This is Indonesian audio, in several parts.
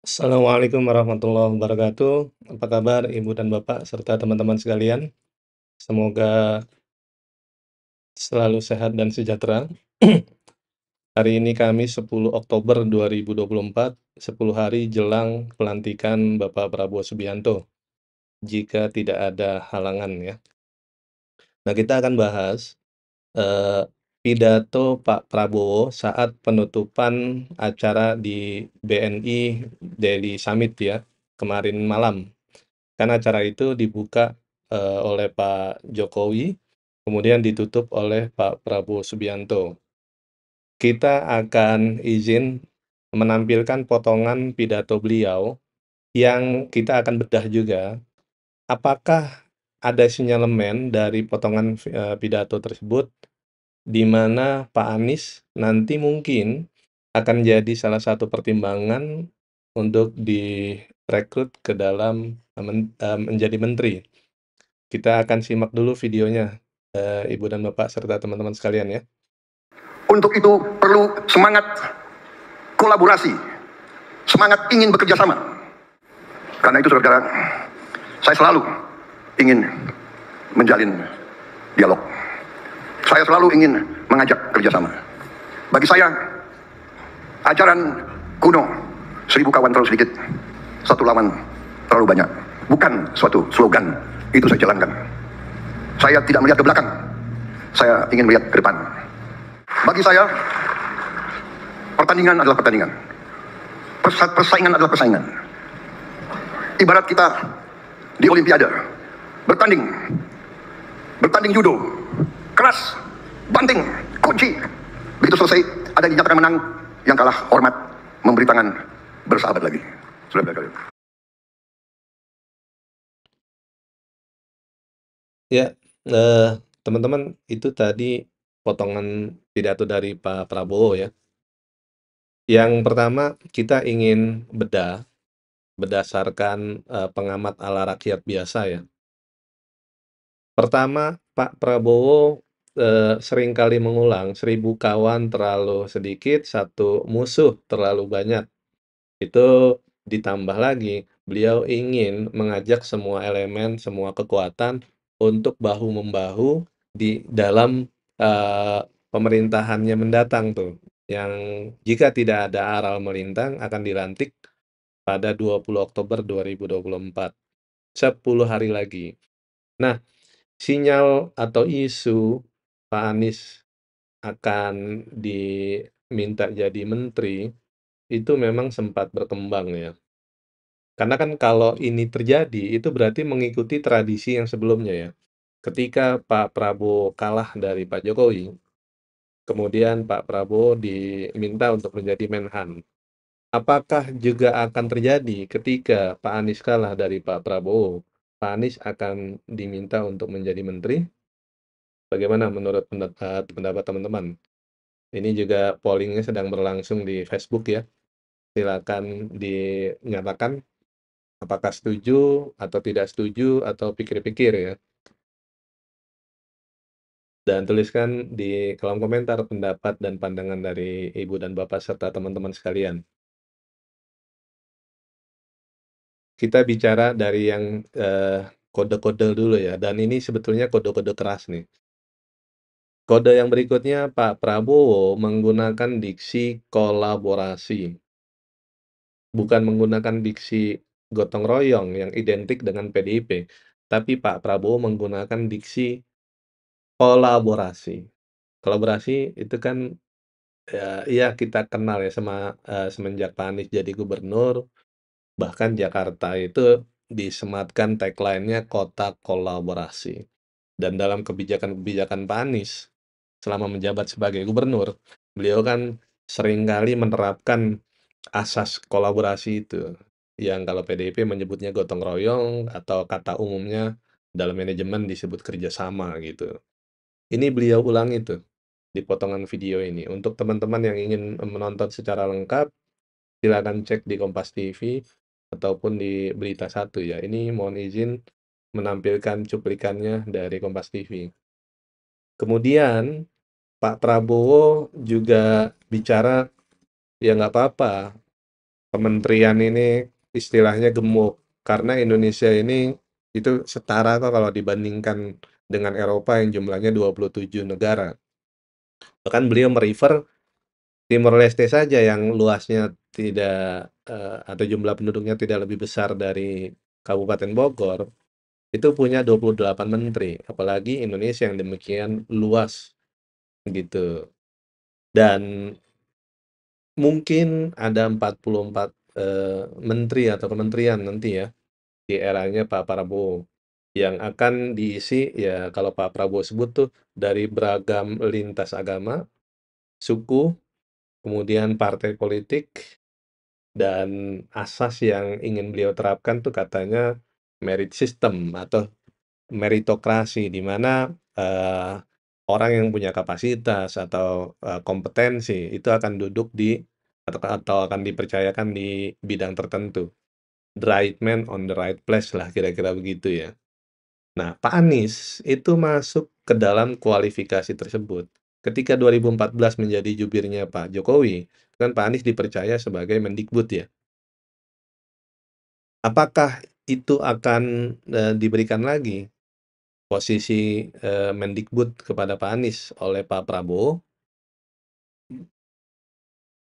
Assalamualaikum warahmatullahi wabarakatuh. Apa kabar Ibu dan Bapak serta teman-teman sekalian? Semoga selalu sehat dan sejahtera. Hari ini Kamis 10 Oktober 2024, 10 hari jelang pelantikan Bapak Prabowo Subianto, jika tidak ada halangan ya. Nah, kita akan bahas eh, pidato Pak Prabowo saat penutupan acara di BNI Daily Summit ya, kemarin malam. Kan acara itu dibuka, oleh Pak Jokowi, kemudian ditutup oleh Pak Prabowo Subianto. Kita akan izin menampilkan potongan pidato beliau yang kita akan bedah juga, apakah ada sinyalemen dari potongan pidato tersebut, di mana Pak Anies nanti mungkin akan jadi salah satu pertimbangan untuk direkrut ke dalam, menjadi menteri. Kita akan simak dulu videonya, Ibu dan Bapak serta teman-teman sekalian ya. Untuk itu perlu semangat kolaborasi, semangat ingin bekerja sama. Karena itu saudara, saya selalu ingin menjalin dialog. Saya selalu ingin mengajak kerjasama. Bagi saya, ajaran kuno, 1000 kawan terlalu sedikit, 1 lawan terlalu banyak, bukan suatu slogan. Itu saya jalankan. Saya tidak melihat ke belakang, saya ingin melihat ke depan. Bagi saya, pertandingan adalah pertandingan, persaingan adalah persaingan. Ibarat kita di Olimpiade, bertanding judo, keras, banting, kunci. Begitu selesai, ada yang dinyatakan menang, yang kalah hormat, memberi tangan, bersahabat lagi. Sudah kalian. Ya, teman-teman, itu tadi potongan pidato dari Pak Prabowo ya. Yang pertama, kita ingin bedah berdasarkan, pengamat ala rakyat biasa ya. Pertama, Pak Prabowo, seringkali mengulang, 1000 kawan terlalu sedikit, 1 musuh terlalu banyak. Itu ditambah lagi, beliau ingin mengajak semua elemen, semua kekuatan untuk bahu-membahu di dalam, pemerintahannya mendatang tuh, yang jika tidak ada aral melintang akan dilantik pada 20 Oktober 2024, 10 hari lagi. Nah, sinyal atau isu Pak Anies akan diminta jadi menteri, itu memang sempat berkembang ya. Karena kan kalau ini terjadi, itu berarti mengikuti tradisi yang sebelumnya ya. Ketika Pak Prabowo kalah dari Pak Jokowi, kemudian Pak Prabowo diminta untuk menjadi Menhan. Apakah juga akan terjadi ketika Pak Anies kalah dari Pak Prabowo, Pak Anies akan diminta untuk menjadi menteri? Bagaimana menurut pendapat teman-teman? Ini juga pollingnya sedang berlangsung di Facebook ya. Silakan dinyatakan apakah setuju atau tidak setuju atau pikir-pikir ya. Dan tuliskan di kolom komentar pendapat dan pandangan dari Ibu dan Bapak serta teman-teman sekalian. Kita bicara dari yang kode-kode dulu ya, dan ini sebetulnya kode-kode keras nih. Kode yang berikutnya, Pak Prabowo menggunakan diksi kolaborasi, bukan menggunakan diksi gotong royong yang identik dengan PDIP, tapi Pak Prabowo menggunakan diksi kolaborasi. Kolaborasi itu kan ya kita kenal ya semenjak Pak Anies jadi gubernur, bahkan Jakarta itu disematkan tagline-nya kota kolaborasi. Dan dalam kebijakan-kebijakan Pak Anies selama menjabat sebagai gubernur, beliau kan seringkali menerapkan asas kolaborasi itu, yang kalau PDIP menyebutnya gotong royong atau kata umumnya dalam manajemen disebut kerjasama gitu. Ini beliau ulangi tuh di potongan video ini. Untuk teman-teman yang ingin menonton secara lengkap, silakan cek di Kompas TV ataupun di Berita Satu ya. Ini mohon izin menampilkan cuplikannya dari Kompas TV. Kemudian Pak Prabowo juga bicara, ya nggak apa-apa, kementerian ini istilahnya gemuk, karena Indonesia ini itu setara kok kalau dibandingkan dengan Eropa yang jumlahnya 27 negara. Bahkan beliau Timor Leste saja yang luasnya tidak, atau jumlah penduduknya tidak lebih besar dari Kabupaten Bogor, itu punya 28 menteri, apalagi Indonesia yang demikian luas, gitu. Dan mungkin ada 44, menteri atau kementerian nanti ya, di eranya Pak Prabowo, yang akan diisi ya kalau Pak Prabowo sebut tuh dari beragam lintas agama, suku, kemudian partai politik, dan asas yang ingin beliau terapkan tuh katanya merit system atau meritokrasi, di mana, orang yang punya kapasitas atau, kompetensi itu akan duduk di atau akan dipercayakan di bidang tertentu. The right man on the right place lah, kira-kira begitu ya. Nah, Pak Anies itu masuk ke dalam kualifikasi tersebut. Ketika 2014 menjadi jubirnya Pak Jokowi, kan Pak Anies dipercaya sebagai Mendikbud ya. Apakah itu akan, diberikan lagi posisi, Mendikbud kepada Pak Anies oleh Pak Prabowo?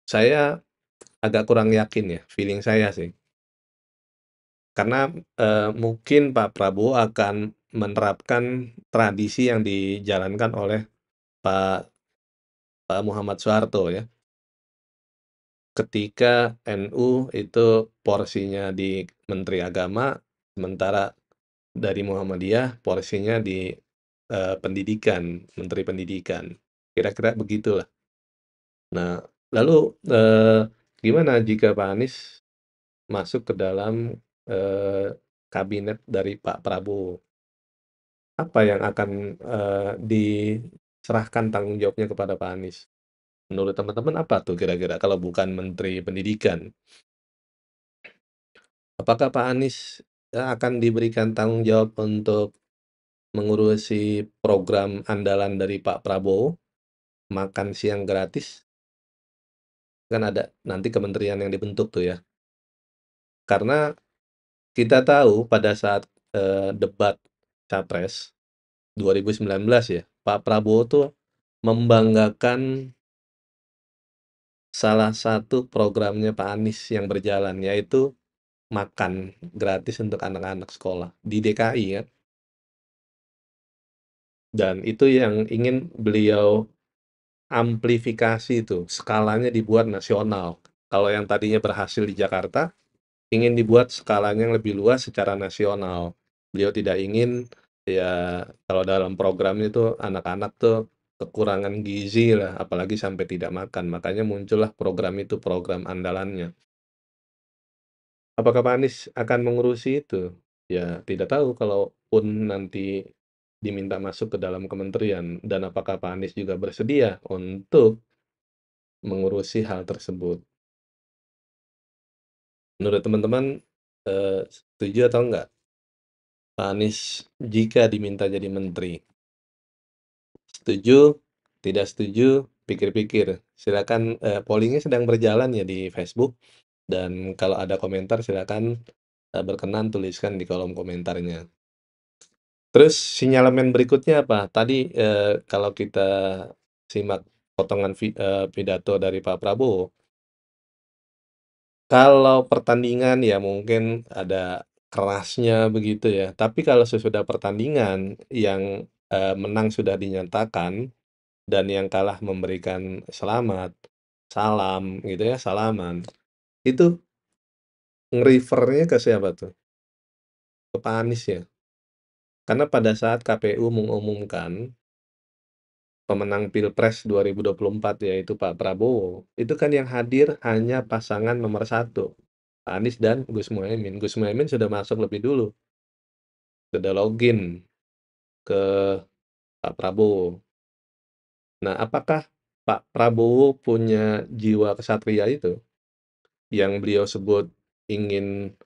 Saya agak kurang yakin ya, feeling saya sih. Karena, mungkin Pak Prabowo akan menerapkan tradisi yang dijalankan oleh Pak Pak Muhammad Soeharto ya, ketika NU itu porsinya di Menteri Agama, sementara dari Muhammadiyah porsinya di, pendidikan, Menteri Pendidikan, kira-kira begitulah. Nah, lalu, gimana jika Pak Anies masuk ke dalam, kabinet dari Pak Prabowo? Apa yang akan, diserahkan tanggung jawabnya kepada Pak Anies? Menurut teman-teman apa tuh kira-kira kalau bukan Menteri Pendidikan? Apakah Pak Anies, akan diberikan tanggung jawab untuk mengurusi program andalan dari Pak Prabowo, makan siang gratis? Kan ada nanti kementerian yang dibentuk tuh ya. Karena kita tahu pada saat, debat Capres 2019 ya, Pak Prabowo tuh membanggakan salah satu programnya Pak Anies yang berjalan, yaitu makan gratis untuk anak-anak sekolah di DKI ya. Dan itu yang ingin beliau amplifikasi itu, skalanya dibuat nasional. Kalau yang tadinya berhasil di Jakarta, ingin dibuat skalanya yang lebih luas secara nasional. Beliau tidak ingin ya kalau dalam program itu anak-anak tuh kekurangan gizi lah, apalagi sampai tidak makan. Makanya muncullah program itu, program andalannya. Apakah Pak Anies akan mengurusi itu? Ya tidak tahu kalaupun nanti diminta masuk ke dalam kementerian, dan apakah Pak Anies juga bersedia untuk mengurusi hal tersebut. Menurut teman-teman, setuju atau enggak Pak Anies jika diminta jadi menteri? Setuju? Tidak setuju? Pikir-pikir. Silakan, polling sedang berjalan ya di Facebook, dan kalau ada komentar silakan, berkenan tuliskan di kolom komentarnya. Terus sinyalemen berikutnya apa? Tadi, kalau kita simak potongan pidato dari Pak Prabowo, kalau pertandingan ya mungkin ada kerasnya begitu ya, tapi kalau sesudah pertandingan yang, menang sudah dinyatakan dan yang kalah memberikan selamat, salam gitu ya, salaman, itu nge-refer-nya ke siapa tuh? Ke Pak Anies ya? Karena pada saat KPU mengumumkan pemenang Pilpres 2024 yaitu Pak Prabowo, itu kan yang hadir hanya pasangan nomor satu, Pak Anies dan Gus Muhaimin. Gus Muhaimin sudah masuk lebih dulu, sudah login ke Pak Prabowo. Nah, apakah Pak Prabowo punya jiwa kesatria itu yang beliau sebut ingin,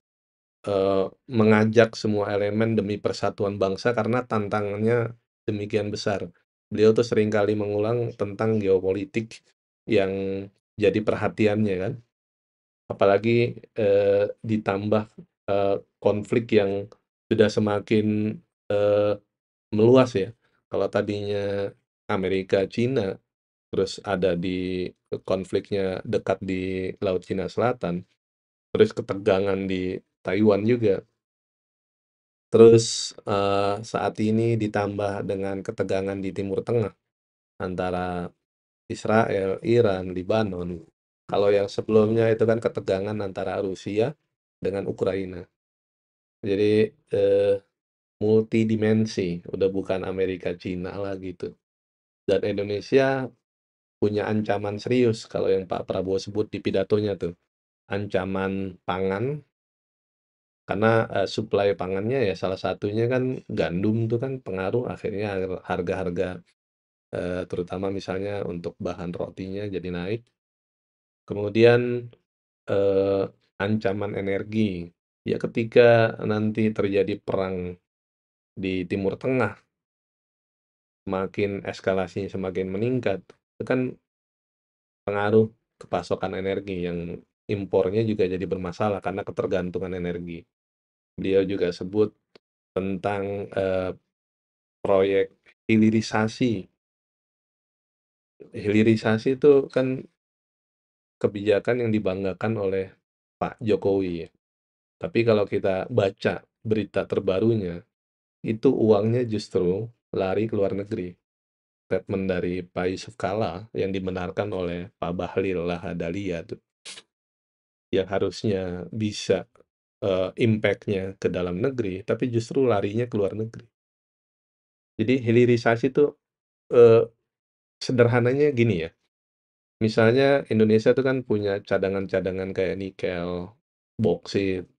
mengajak semua elemen demi persatuan bangsa karena tantangannya demikian besar. Beliau tuh seringkali mengulang tentang geopolitik yang jadi perhatiannya kan. Apalagi, ditambah, konflik yang sudah semakin, eee, meluas ya. Kalau tadinya Amerika, Cina, terus ada di konfliknya dekat di Laut Cina Selatan, terus ketegangan di Taiwan juga, terus, saat ini ditambah dengan ketegangan di Timur Tengah antara Israel, Iran, Libanon. Kalau yang sebelumnya itu kan ketegangan antara Rusia dengan Ukraina. Jadi, multidimensi, udah bukan Amerika, Cina lagi tuh. Dan Indonesia punya ancaman serius kalau yang Pak Prabowo sebut di pidatonya tuh, ancaman pangan, karena, suplai pangannya ya salah satunya kan gandum tuh kan pengaruh akhirnya harga-harga, terutama misalnya untuk bahan rotinya jadi naik. Kemudian, eee, ancaman energi, ya ketika nanti terjadi perang di Timur Tengah, semakin eskalasinya semakin meningkat, itu kan pengaruh ke pasokan energi yang impornya juga jadi bermasalah karena ketergantungan energi. Beliau juga sebut tentang, proyek hilirisasi. Hilirisasi itu kan kebijakan yang dibanggakan oleh Pak Jokowi ya. Tapi kalau kita baca berita terbarunya, itu uangnya justru lari ke luar negeri. Statement dari Pak Yusuf Kalla yang dibenarkan oleh Pak Bahlil Lahadalia tuh, yang harusnya bisa, impact-nya ke dalam negeri, tapi justru larinya ke luar negeri. Jadi hilirisasi tuh, eee, sederhananya gini ya, misalnya Indonesia tuh kan punya cadangan-cadangan kayak nikel, boksit,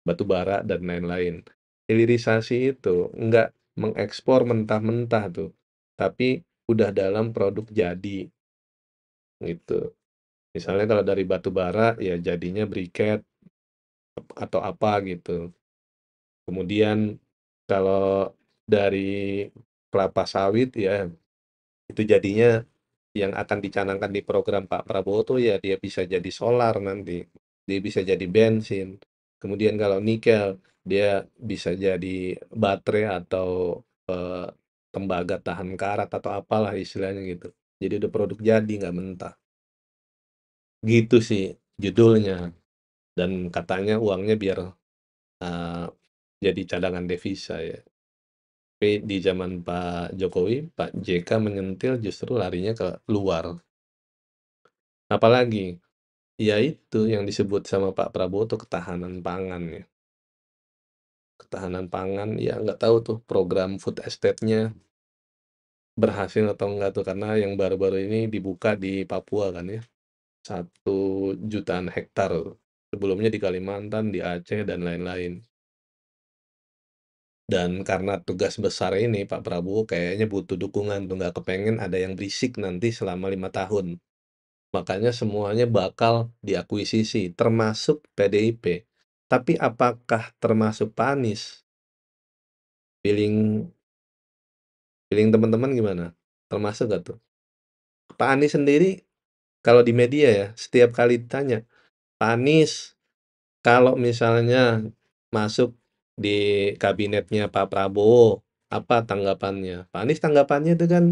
batu bara, dan lain-lain. Hilirisasi itu nggak mengekspor mentah-mentah tuh, tapi udah dalam produk jadi, gitu. Misalnya kalau dari batu bara, ya jadinya briket atau apa gitu. Kemudian kalau dari kelapa sawit ya itu jadinya yang akan dicanangkan di program Pak Prabowo tuh ya dia bisa jadi solar nanti, dia bisa jadi bensin. Kemudian kalau nikel dia bisa jadi baterai atau eh, tembaga tahan karat atau apalah istilahnya gitu. Jadi udah produk jadi nggak mentah. Gitu sih judulnya. Dan katanya uangnya biar eh, jadi cadangan devisa ya. Tapi di zaman Pak Jokowi, Pak JK menyentil justru larinya ke luar. Apalagi, ya itu yang disebut sama Pak Prabowo tuh ketahanan pangan ya. Ketahanan pangan, ya nggak tahu tuh program food estate-nya berhasil atau enggak tuh, karena yang baru-baru ini dibuka di Papua kan ya, 1 jutaan hektar. Sebelumnya di Kalimantan, di Aceh, dan lain-lain. Dan karena tugas besar ini, Pak Prabowo kayaknya butuh dukungan tuh, nggak kepengen ada yang berisik nanti selama 5 tahun. Makanya semuanya bakal diakuisisi, termasuk PDIP. Tapi apakah termasuk Pak Anies? Feeling feeling teman-teman gimana? Termasuk nggak tuh? Pak Anies sendiri kalau di media ya, setiap kali ditanya, "Pak Anies, kalau misalnya masuk di kabinetnya Pak Prabowo, apa tanggapannya?" Pak Anies tanggapannya itu kan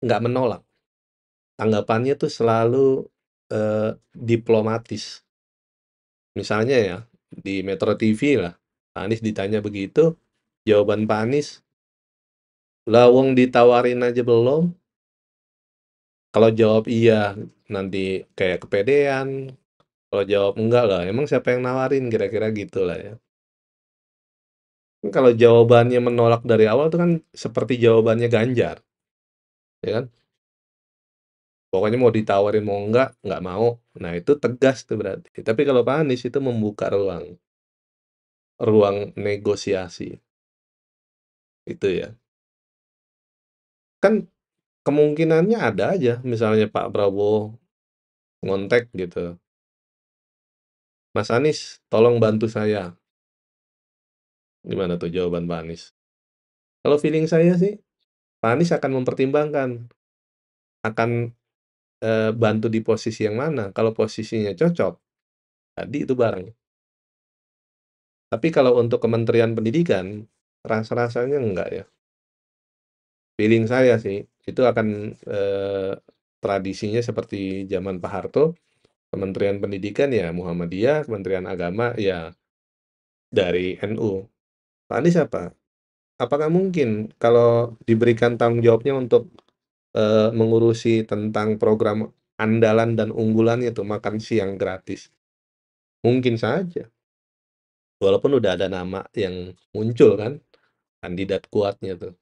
nggak menolak. Tanggapannya tuh selalu, diplomatis. Misalnya ya, di Metro TV lah, Pak Anies ditanya begitu, jawaban Pak Anies, "Lah wong ditawarin aja belum." Kalau jawab iya, nanti kayak kepedean, kalau jawab enggak lah, emang siapa yang nawarin, kira-kira gitulah ya. Kan kalau jawabannya menolak dari awal tuh kan seperti jawabannya Ganjar, ya kan? Pokoknya mau ditawarin mau enggak mau. Nah itu tegas tuh berarti. Tapi kalau Pak Anies itu membuka ruang, ruang negosiasi, itu ya. Kan kemungkinannya ada aja, misalnya Pak Prabowo ngontek gitu, "Mas Anies, tolong bantu saya." Gimana tuh jawaban Pak Anies? Kalau feeling saya sih, Pak Anies akan mempertimbangkan, akan bantu di posisi yang mana. Kalau posisinya cocok, jadi itu bareng. Tapi kalau untuk Kementerian Pendidikan, rasa-rasanya enggak ya. Feeling saya sih, itu akan, tradisinya seperti zaman Pak Harto, Kementerian Pendidikan ya Muhammadiyah, Kementerian Agama ya dari NU. Pak Anies apa? Apakah mungkin kalau diberikan tanggung jawabnya untuk, mengurusi tentang program andalan dan unggulannya tuh, makan siang gratis? Mungkin saja, walaupun udah ada nama yang muncul kan, kandidat kuatnya tuh.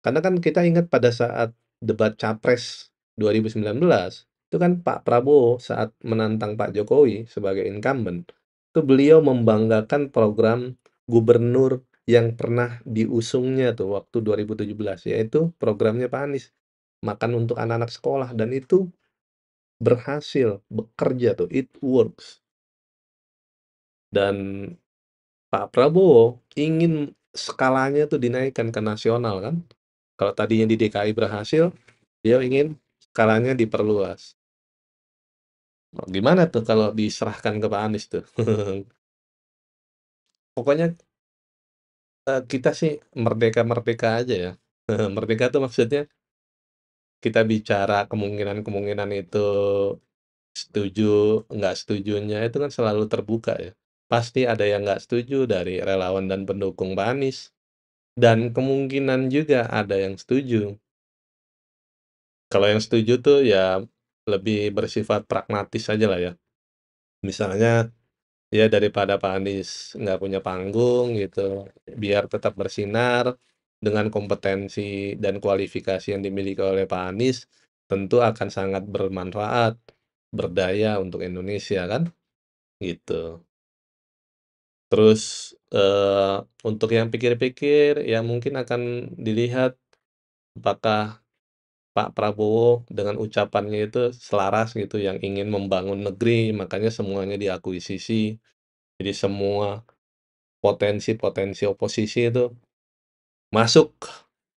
Karena kan kita ingat pada saat debat Capres 2019, itu kan Pak Prabowo saat menantang Pak Jokowi sebagai incumbent, itu beliau membanggakan program gubernur yang pernah diusungnya tuh waktu 2017, yaitu programnya Pak Anies, makan untuk anak-anak sekolah dan itu berhasil, bekerja tuh, it works. Dan Pak Prabowo ingin skalanya tuh dinaikkan ke nasional kan. Kalau tadinya di DKI berhasil, dia ingin skalanya diperluas. Oh, gimana tuh kalau diserahkan ke Pak Anies tuh? Pokoknya kita sih merdeka-merdeka aja ya. Merdeka tuh maksudnya kita bicara kemungkinan-kemungkinan itu setuju, nggak setujunya itu kan selalu terbuka ya. Pasti ada yang nggak setuju dari relawan dan pendukung Pak Anies. Dan kemungkinan juga ada yang setuju. Kalau yang setuju tuh ya lebih bersifat pragmatis aja lah ya. Misalnya, ya daripada Pak Anies nggak punya panggung gitu, biar tetap bersinar dengan kompetensi dan kualifikasi yang dimiliki oleh Pak Anies, tentu akan sangat bermanfaat, berdaya untuk Indonesia kan, gitu. Terus, untuk yang pikir-pikir, ya mungkin akan dilihat apakah Pak Prabowo dengan ucapannya itu selaras gitu, yang ingin membangun negeri, makanya semuanya diakuisisi. Jadi semua potensi-potensi oposisi itu masuk,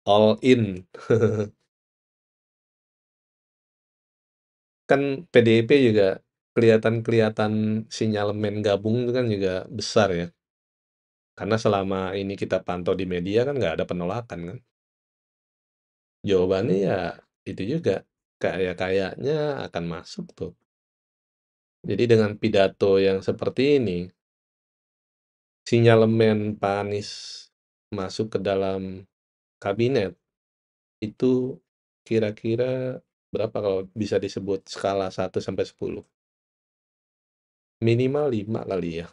all in. Kan PDIP juga kelihatan-kelihatan sinyalemen gabung itu kan juga besar ya, karena selama ini kita pantau di media kan nggak ada penolakan kan. Jawabannya ya itu juga, kayaknya akan masuk tuh. Jadi dengan pidato yang seperti ini, sinyalemen Pak Anies masuk ke dalam kabinet, itu kira-kira berapa kalau bisa disebut skala 1 sampai 10? Minimal 5 kali ya.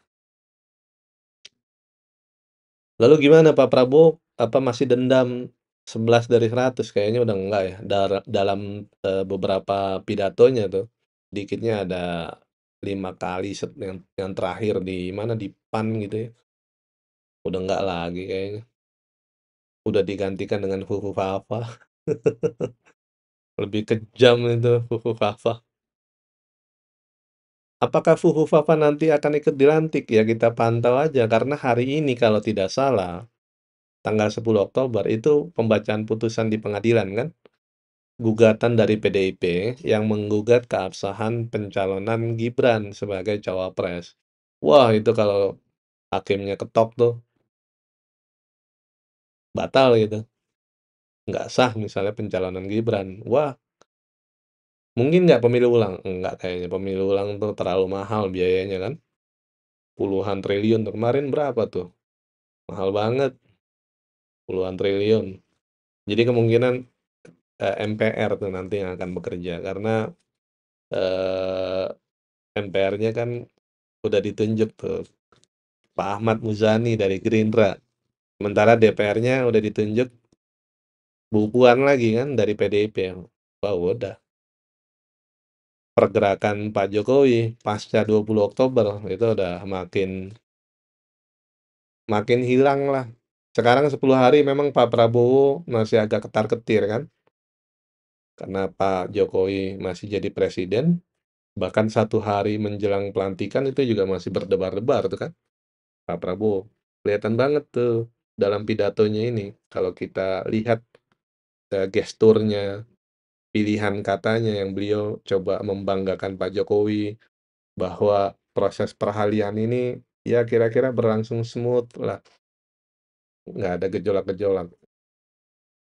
Lalu gimana Pak Prabowo, apa masih dendam 11 dari 100? Kayaknya udah enggak ya, dalam, beberapa pidatonya tuh, dikitnya ada 5 kali yang terakhir di mana, di PAN gitu ya, udah enggak lagi kayaknya. Udah digantikan dengan Fufufafa. Lebih kejam itu Fufufafa. Apakah Fufufafa nanti akan ikut dilantik? Ya kita pantau aja, karena hari ini kalau tidak salah, tanggal 10 Oktober itu pembacaan putusan di pengadilan kan? Gugatan dari PDIP yang menggugat keabsahan pencalonan Gibran sebagai cawapres. Wah, itu kalau hakimnya ketok tuh, batal gitu. Nggak sah misalnya pencalonan Gibran. Wah, mungkin nggak pemilu ulang? Nggak kayaknya. Pemilu ulang tuh terlalu mahal biayanya kan? Puluhan triliun. Kemarin berapa tuh? Mahal banget, puluhan triliun. Jadi kemungkinan MPR tuh nanti yang akan bekerja karena eh, MPR-nya kan udah ditunjuk tuh Pak Ahmad Muzani dari Gerindra. Sementara DPR-nya udah ditunjuk Bu Puan lagi kan dari PDIP. Wah, udah. Pergerakan Pak Jokowi pasca 20 Oktober itu udah makin makin hilang lah. Sekarang 10 hari memang Pak Prabowo masih agak ketar-ketir kan, karena Pak Jokowi masih jadi presiden. Bahkan 1 hari menjelang pelantikan itu juga masih berdebar-debar tuh kan, Pak Prabowo. Kelihatan banget tuh dalam pidatonya ini, kalau kita lihat gesturnya, pilihan katanya yang beliau coba membanggakan Pak Jokowi, bahwa proses peralihan ini ya kira-kira berlangsung smooth lah, nggak ada gejolak-gejolak.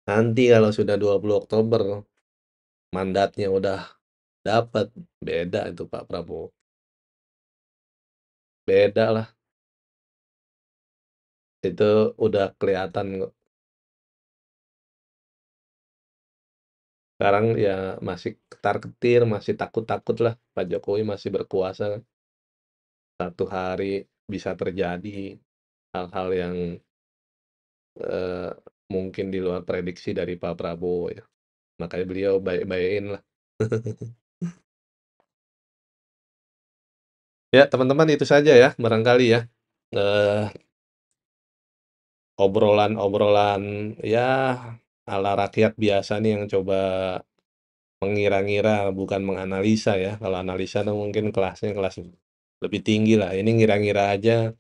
Nanti kalau sudah 20 Oktober, mandatnya udah dapat, beda itu Pak Prabowo, beda lah, itu udah kelihatan kok. Sekarang ya masih ketar-ketir, masih takut-takut lah, Pak Jokowi masih berkuasa, satu hari bisa terjadi hal-hal yang, eee, mungkin di luar prediksi dari Pak Prabowo ya, makanya beliau baik-baikin lah. Ya teman-teman itu saja ya barangkali ya, eee, obrolan-obrolan ya ala rakyat biasa nih yang coba mengira-ngira bukan menganalisa ya, kalau analisa tuh mungkin kelasnya kelas lebih tinggi lah, ini ngira-ngira aja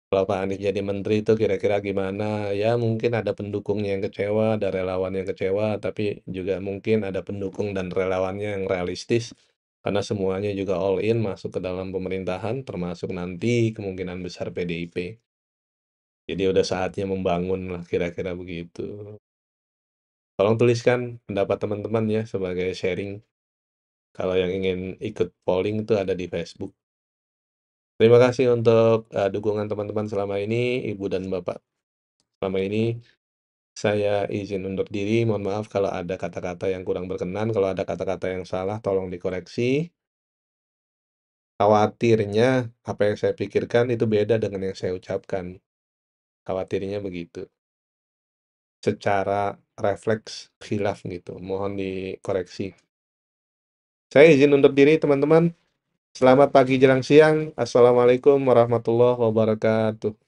kalau Pak Anies jadi menteri itu kira-kira gimana, ya mungkin ada pendukungnya yang kecewa, ada relawan yang kecewa, tapi juga mungkin ada pendukung dan relawannya yang realistis, karena semuanya juga all in masuk ke dalam pemerintahan, termasuk nanti kemungkinan besar PDIP. Jadi udah saatnya membangun lah, kira-kira begitu. Tolong tuliskan pendapat teman-teman ya sebagai sharing, kalau yang ingin ikut polling itu ada di Facebook. Terima kasih untuk, dukungan teman-teman selama ini, Ibu dan Bapak. Selama ini saya izin undur diri, mohon maaf kalau ada kata-kata yang kurang berkenan, kalau ada kata-kata yang salah tolong dikoreksi. Khawatirnya apa yang saya pikirkan itu beda dengan yang saya ucapkan, khawatirnya begitu. Secara refleks khilaf gitu, mohon dikoreksi. Saya izin undur diri teman-teman, selamat pagi jelang siang. Assalamualaikum warahmatullahi wabarakatuh.